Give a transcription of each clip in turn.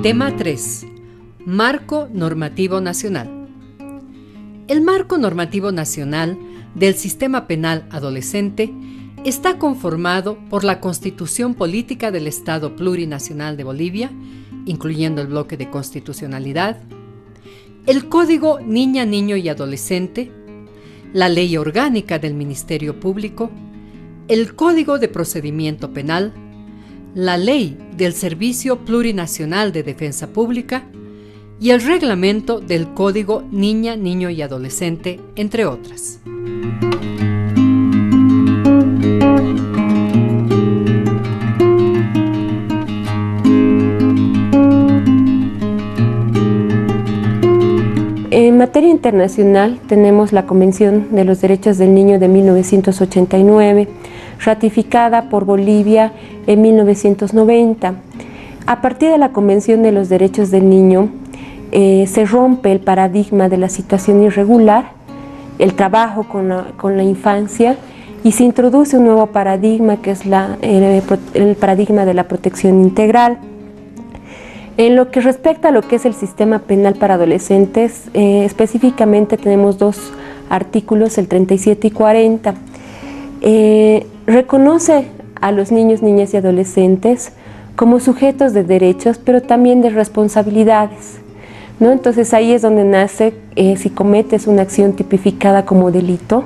Tema 3. Marco Normativo Nacional. El Marco Normativo Nacional del Sistema Penal Adolescente está conformado por la Constitución Política del Estado Plurinacional de Bolivia, incluyendo el bloque de constitucionalidad, el Código Niña, Niño y Adolescente, la Ley Orgánica del Ministerio Público, el Código de Procedimiento Penal, la Ley del Servicio Plurinacional de Defensa Pública y el Reglamento del Código Niña, Niño y Adolescente, entre otras. En materia internacional tenemos la Convención de los Derechos del Niño de 1989, ratificada por Bolivia en 1990. A partir de la Convención de los Derechos del Niño, se rompe el paradigma de la situación irregular, el trabajo con la infancia, y se introduce un nuevo paradigma que es el paradigma de la protección integral. En lo que respecta a lo que es el sistema penal para adolescentes, específicamente tenemos dos artículos, el 37 y 40. Reconoce a los niños, niñas y adolescentes como sujetos de derechos, pero también de responsabilidades, ¿no? Entonces ahí es donde nace, si cometes una acción tipificada como delito,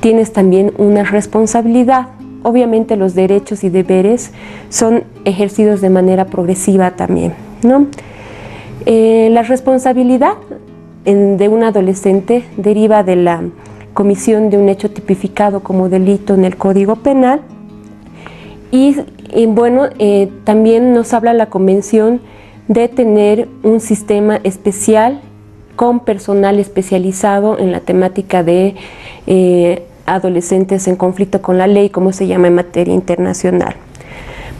tienes también una responsabilidad. Obviamente los derechos y deberes son ejercidos de manera progresiva también, ¿no? La responsabilidad de un adolescente deriva de la comisión de un hecho tipificado como delito en el Código Penal y también nos habla la Convención de tener un sistema especial con personal especializado en la temática de adolescentes en conflicto con la ley, como se llama en materia internacional.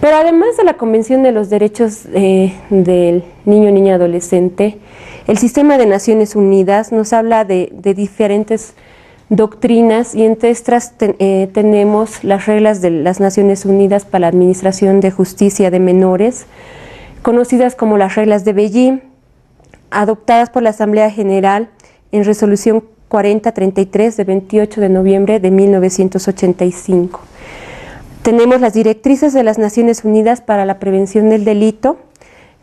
Pero además de la Convención de los Derechos del Niño, Niña y Adolescente, el Sistema de Naciones Unidas nos habla de diferentes doctrinas, y entre estas tenemos las reglas de las Naciones Unidas para la Administración de Justicia de Menores, conocidas como las reglas de Beijing, adoptadas por la Asamblea General en resolución 4033 de 28 de noviembre de 1985. Tenemos las directrices de las Naciones Unidas para la prevención del delito,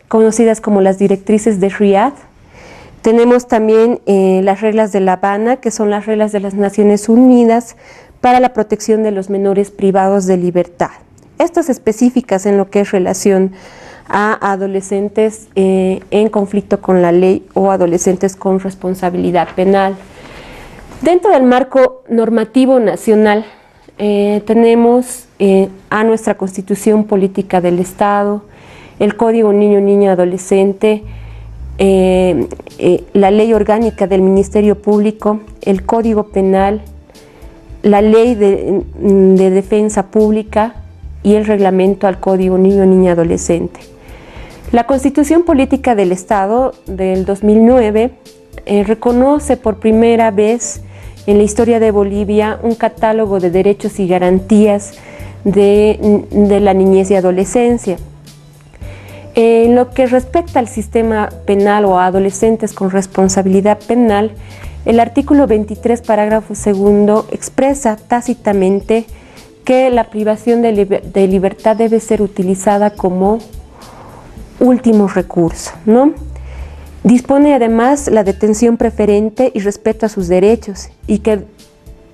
conocidas como las directrices de Riad. Tenemos también las reglas de La Habana, que son las reglas de las Naciones Unidas para la protección de los menores privados de libertad. Estas específicas en lo que es relación a adolescentes en conflicto con la ley o adolescentes con responsabilidad penal. Dentro del marco normativo nacional tenemos a nuestra Constitución Política del Estado, el Código Niño, Niña y Adolescente, la Ley Orgánica del Ministerio Público, el Código Penal, la Ley de Defensa Pública y el Reglamento al Código Niño, Niña y Adolescente. La Constitución Política del Estado del 2009 reconoce por primera vez en la historia de Bolivia un catálogo de derechos y garantías de la niñez y adolescencia. En lo que respecta al sistema penal o a adolescentes con responsabilidad penal, el artículo 23, parágrafo segundo, expresa tácitamente que la privación de libertad debe ser utilizada como último recurso, ¿no? Dispone además la detención preferente y respeto a sus derechos, y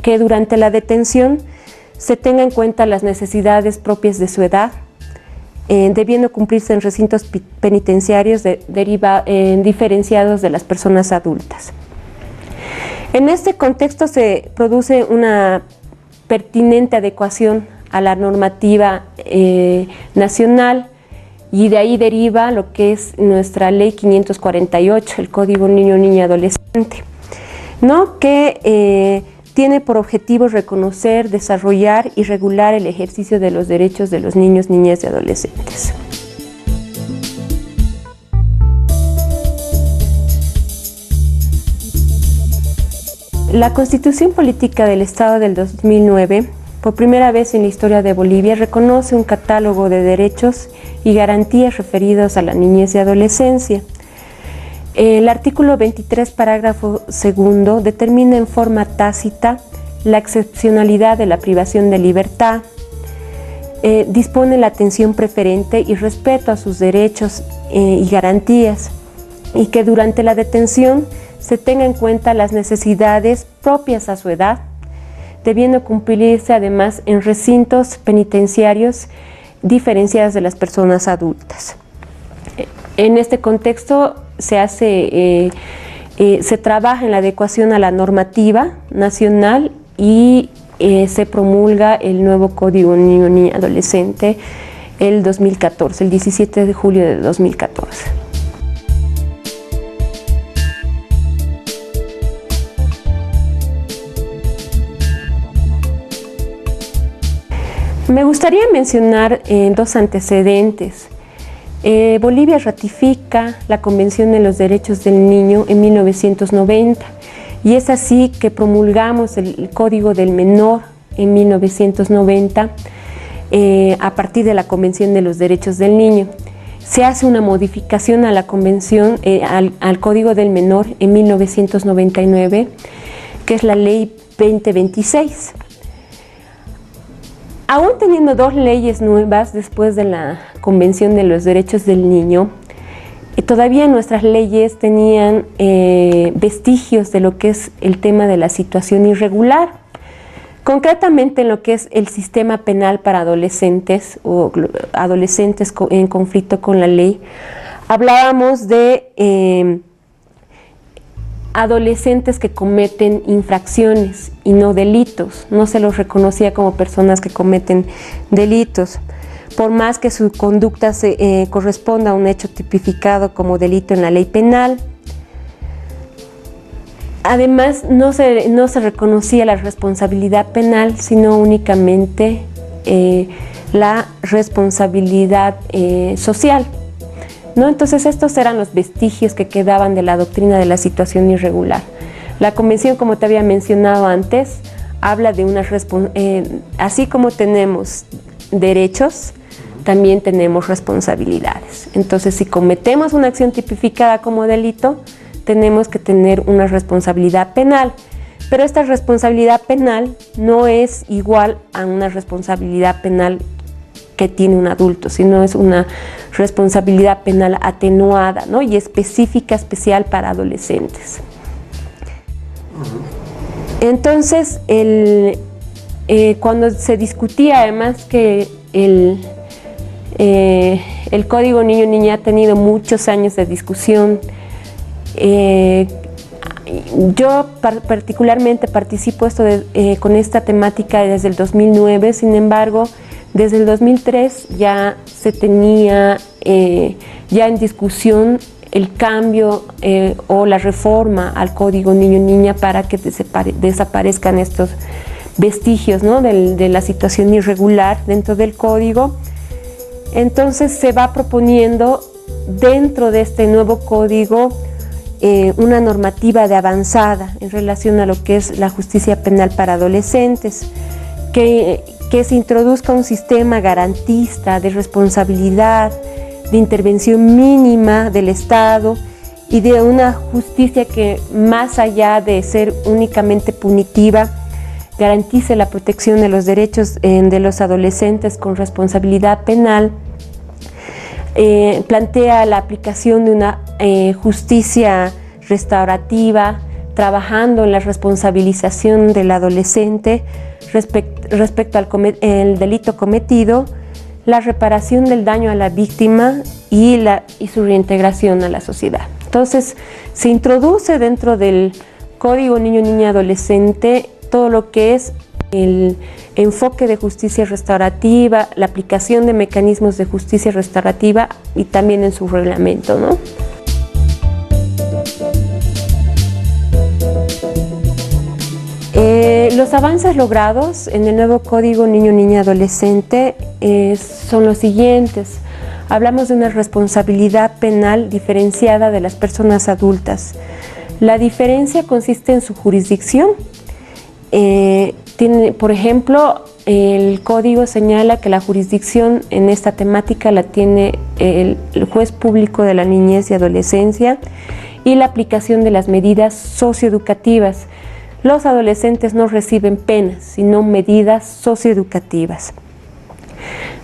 que durante la detención se tenga en cuenta las necesidades propias de su edad, debiendo cumplirse en recintos penitenciarios diferenciados de las personas adultas. En este contexto se produce una pertinente adecuación a la normativa nacional, y de ahí deriva lo que es nuestra Ley 548, el Código Niño, Niña y Adolescente, ¿no? Que tiene por objetivo reconocer, desarrollar y regular el ejercicio de los derechos de los niños, niñas y adolescentes. La Constitución Política del Estado del 2009 por primera vez en la historia de Bolivia, reconoce un catálogo de derechos y garantías referidos a la niñez y adolescencia. El artículo 23, parágrafo segundo, determina en forma tácita la excepcionalidad de la privación de libertad, dispone la atención preferente y respeto a sus derechos y garantías, y que durante la detención se tenga en cuenta las necesidades propias a su edad, debiendo cumplirse además en recintos penitenciarios diferenciados de las personas adultas. En este contexto se trabaja en la adecuación a la normativa nacional y se promulga el nuevo Código Niño Niña Adolescente el 2014, el 17 de julio de 2014. Me gustaría mencionar dos antecedentes. Bolivia ratifica la Convención de los Derechos del Niño en 1990 y es así que promulgamos el Código del Menor en 1990 a partir de la Convención de los Derechos del Niño. Se hace una modificación a la Convención, al Código del Menor en 1999, que es la Ley 2026. Aún teniendo dos leyes nuevas después de la Convención de los Derechos del Niño, todavía nuestras leyes tenían vestigios de lo que es el tema de la situación irregular. Concretamente en lo que es el sistema penal para adolescentes o adolescentes en conflicto con la ley, hablábamos de adolescentes que cometen infracciones y no delitos. No se los reconocía como personas que cometen delitos, por más que su conducta corresponda a un hecho tipificado como delito en la ley penal. Además, no se reconocía la responsabilidad penal, sino únicamente la responsabilidad social, ¿no? Entonces estos eran los vestigios que quedaban de la doctrina de la situación irregular. La Convención, como te había mencionado antes, habla de así como tenemos derechos, también tenemos responsabilidades. Entonces, si cometemos una acción tipificada como delito, tenemos que tener una responsabilidad penal. Pero esta responsabilidad penal no es igual a una responsabilidad penal que tiene un adulto, sino es una responsabilidad penal atenuada, ¿no? Y específica, especial para adolescentes. Entonces, cuando se discutía además que el Código Niño Niña ha tenido muchos años de discusión, yo particularmente participo con esta temática desde el 2009, sin embargo, desde el 2003 ya se tenía ya en discusión el cambio o la reforma al Código Niño-Niña para que desaparezcan estos vestigios, ¿no?, de la situación irregular dentro del código. Entonces se va proponiendo dentro de este nuevo código una normativa de avanzada en relación a lo que es la justicia penal para adolescentes, que se introduzca un sistema garantista de responsabilidad, de intervención mínima del Estado y de una justicia que, más allá de ser únicamente punitiva, garantice la protección de los derechos de los adolescentes con responsabilidad penal. Plantea la aplicación de una justicia restaurativa, trabajando en la responsabilización del adolescente respecto al delito cometido, la reparación del daño a la víctima y su reintegración a la sociedad. Entonces, se introduce dentro del Código Niño-Niña Adolescente todo lo que es el enfoque de justicia restaurativa, la aplicación de mecanismos de justicia restaurativa y también en su reglamento, ¿no? Los avances logrados en el nuevo Código Niño-Niña Adolescente son los siguientes. Hablamos de una responsabilidad penal diferenciada de las personas adultas. La diferencia consiste en su jurisdicción por ejemplo, el código señala que la jurisdicción en esta temática la tiene el juez público de la niñez y adolescencia y la aplicación de las medidas socioeducativas. Los adolescentes no reciben penas, sino medidas socioeducativas.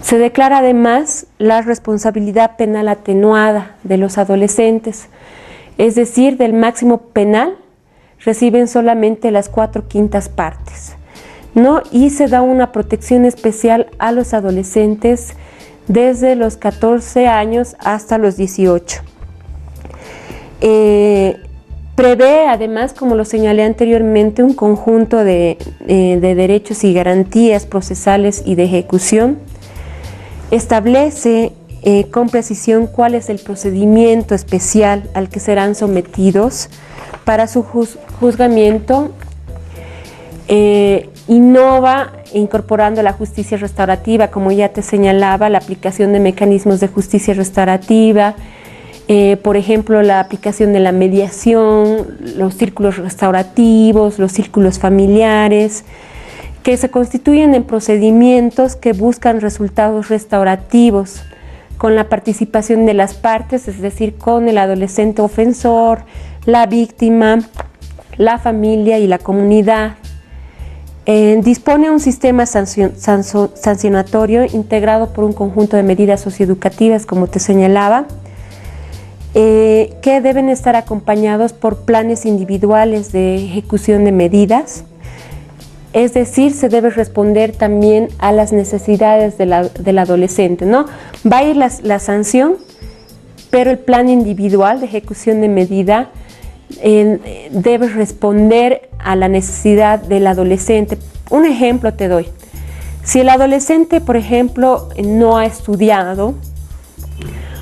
Se declara además la responsabilidad penal atenuada de los adolescentes, es decir, del máximo penal reciben solamente las 4/5 partes, ¿no? Y se da una protección especial a los adolescentes desde los 14 años hasta los 18. Prevé además, como lo señalé anteriormente, un conjunto de derechos y garantías procesales y de ejecución. Establece con precisión cuál es el procedimiento especial al que serán sometidos para su juzgamiento. Innova incorporando la justicia restaurativa, como ya te señalaba, la aplicación de mecanismos de justicia restaurativa, por ejemplo, la aplicación de la mediación, los círculos restaurativos, los círculos familiares, que se constituyen en procedimientos que buscan resultados restaurativos con la participación de las partes, es decir, con el adolescente ofensor, la víctima, la familia y la comunidad. Dispone un sistema sancionatorio integrado por un conjunto de medidas socioeducativas, como te señalaba, que deben estar acompañados por planes individuales de ejecución de medidas. Es decir, se debe responder también a las necesidades del adolescente, ¿no? Va a ir la sanción, pero el plan individual de ejecución de medida debe responder a la necesidad del adolescente. Un ejemplo te doy. Si el adolescente, por ejemplo, no ha estudiado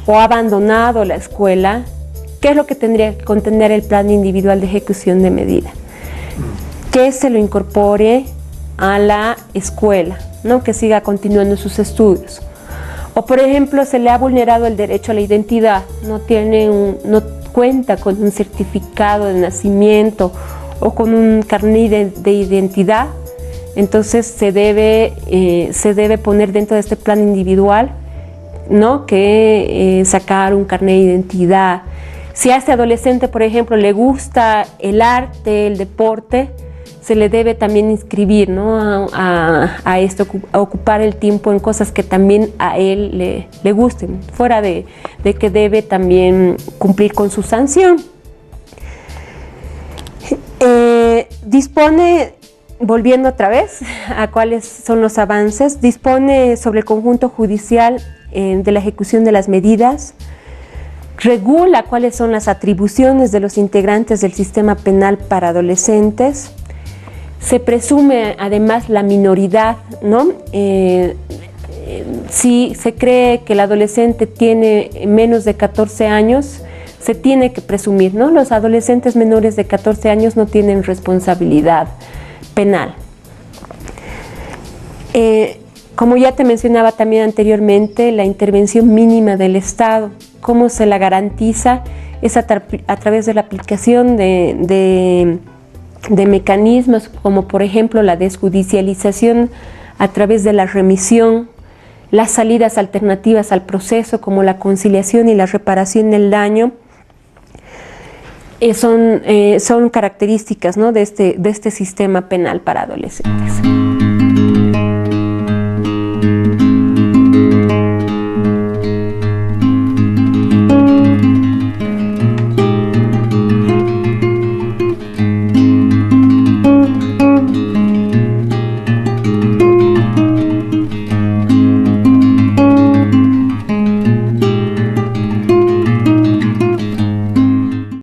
o ha abandonado la escuela, ¿qué es lo que tendría que contener el plan individual de ejecución de medida? Que se lo incorpore a la escuela, ¿no? Que siga continuando sus estudios. O por ejemplo, se le ha vulnerado el derecho a la identidad, no cuenta con un certificado de nacimiento o con un carnet de identidad, entonces se debe poner dentro de este plan individual, ¿no? Que sacar un carnet de identidad. Si a este adolescente, por ejemplo, le gusta el arte, el deporte, se le debe también inscribir, ¿no? a ocupar el tiempo en cosas que también a él le gusten, fuera de que debe también cumplir con su sanción. Dispone, volviendo otra vez a cuáles son los avances, dispone sobre el conjunto judicial de la ejecución de las medidas, regula cuáles son las atribuciones de los integrantes del sistema penal para adolescentes. Se presume además la minoridad, ¿no? Si se cree que el adolescente tiene menos de 14 años, se tiene que presumir, ¿no? Los adolescentes menores de 14 años no tienen responsabilidad penal. Como ya te mencionaba también anteriormente, la intervención mínima del Estado, ¿cómo se la garantiza? Es a través de la aplicación de mecanismos como por ejemplo la desjudicialización a través de la remisión, las salidas alternativas al proceso como la conciliación y la reparación del daño. Son características, ¿no? de este sistema penal para adolescentes.